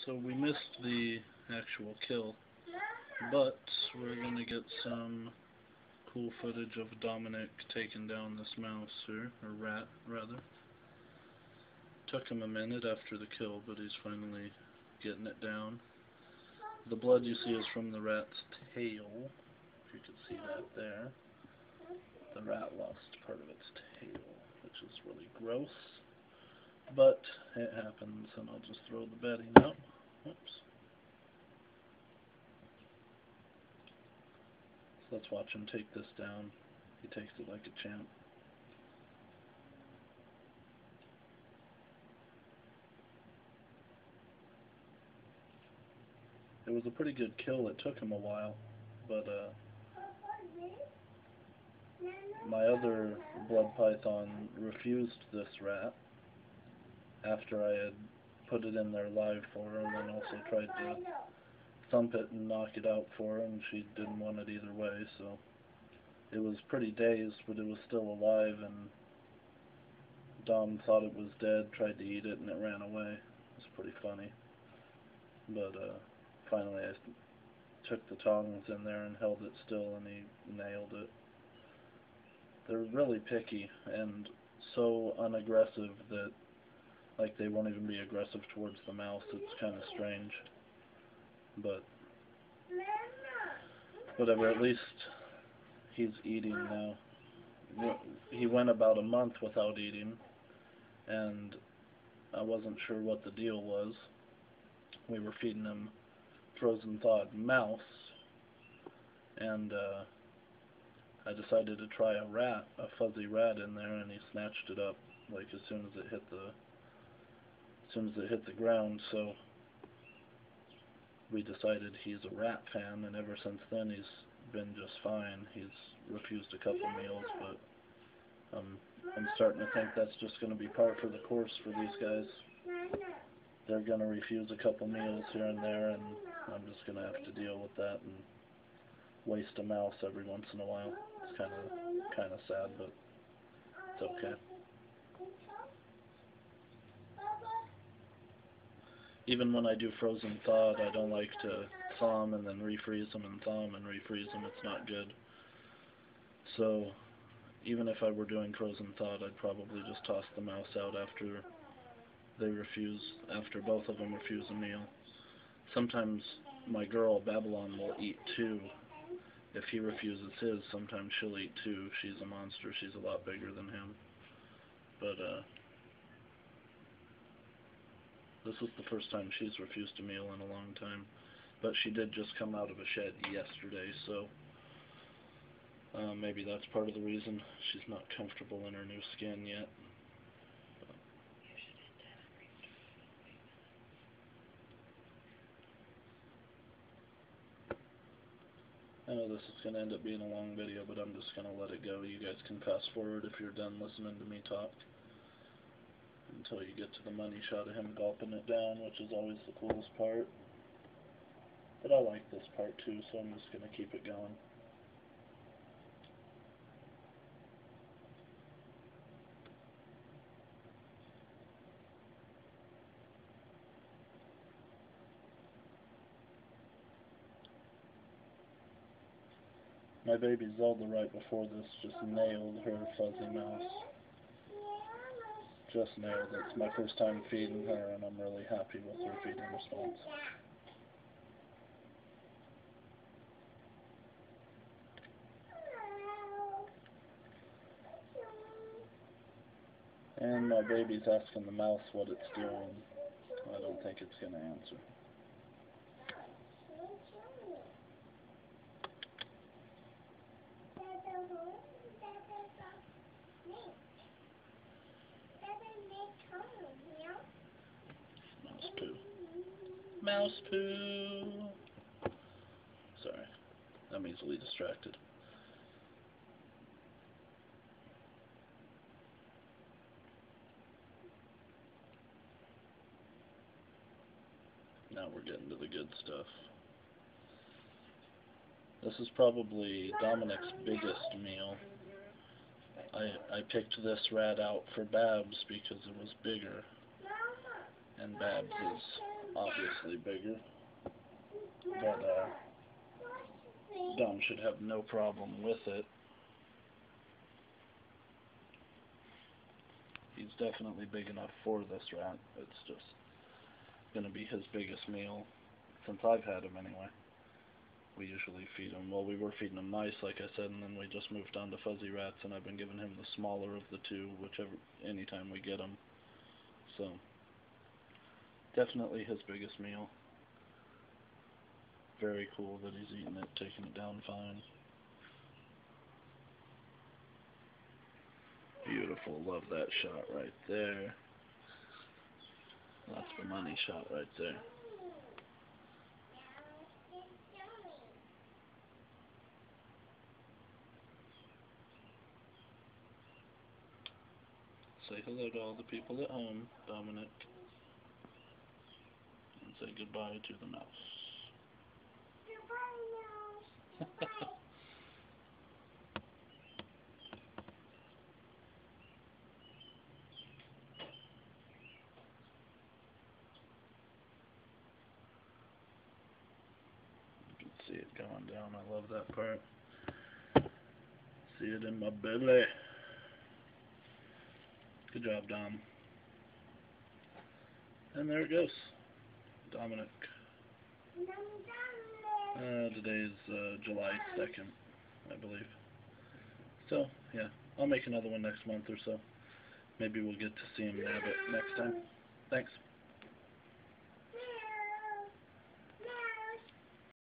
So we missed the actual kill, but we're gonna get some cool footage of Dominik taking down this mouse here, or rat rather. Took him a minute after the kill, but he's finally getting it down. The blood you see is from the rat's tail, if you can see that there. The rat lost part of its tail, which is really gross, but it happens, and I'll just throw the bedding out. Oops. So let's watch him take this down. He takes it like a champ. It was a pretty good kill. It took him a while, but my other blood python refused this rat after I had put it in there live for her, and then also tried to thump it and knock it out for her, and she didn't want it either way, so it was pretty dazed, but it was still alive, and Dom thought it was dead, tried to eat it, and it ran away. It was pretty funny. But finally I took the tongs in there and held it still, and he nailed it. They're really picky and so unaggressive that like they won't even be aggressive towards the mouse. It's kind of strange, but whatever, at least he's eating now. He went about a month without eating, and I wasn't sure what the deal was. We were feeding him frozen thawed mouse, and I decided to try a rat, a fuzzy rat in there, and he snatched it up like as soon as it hit the ground. So we decided he's a rat fan, and ever since then he's been just fine. He's refused a couple meals, but I'm starting to think that's just going to be par for the course for these guys. They're going to refuse a couple meals here and there, and I'm just going to have to deal with that and waste a mouse every once in a while. It's kind of sad, but it's okay. Even when I do frozen thawed, I don't like to thaw them and then refreeze them and thaw them and refreeze them. It's not good. So even if I were doing frozen thawed, I'd probably just toss the mouse out after both of them refuse a meal. Sometimes my girl Babylon will eat two. If he refuses his, sometimes she'll eat two. She's a monster. She's a lot bigger than him. But this was the first time she's refused a meal in a long time. But she did just come out of a shed yesterday, so maybe that's part of the reason she's not comfortable in her new skin yet. I know this is going to end up being a long video, but I'm just going to let it go. You guys can fast forward if you're done listening to me talk until you get to the money shot of him gulping it down, which is always the coolest part. But I like this part too, so I'm just going to keep it going. My baby Zelda right before this just nailed her fuzzy mouse. Just nailed it. It's my first time feeding her, and I'm really happy with her feeding response. And my baby's asking the mouse what it's doing. I don't think it's going to answer. Mouse poo. Mouse poo! Sorry, I'm easily distracted. Now we're getting to the good stuff. This is probably Dominik's biggest meal. I picked this rat out for Babs because it was bigger, and Babs is obviously bigger, but Dom should have no problem with it. He's definitely big enough for this rat. It's just going to be his biggest meal since I've had him anyway. We usually feed him, well, we were feeding him mice, like I said, and then we just moved on to fuzzy rats, and I've been giving him the smaller of the two, anytime we get him. So, definitely his biggest meal. Very cool that he's eating it, taking it down fine. Beautiful, love that shot right there. That's the money shot right there. Say hello to all the people at home, Dominik, and say goodbye to the mouse. You can see it going down. I love that part. See it in my belly. Good job, Dom. And there it goes. Dominik. Today's July 2nd, I believe. So, yeah, I'll make another one next month or so. Maybe we'll get to see him nab it next time. Thanks.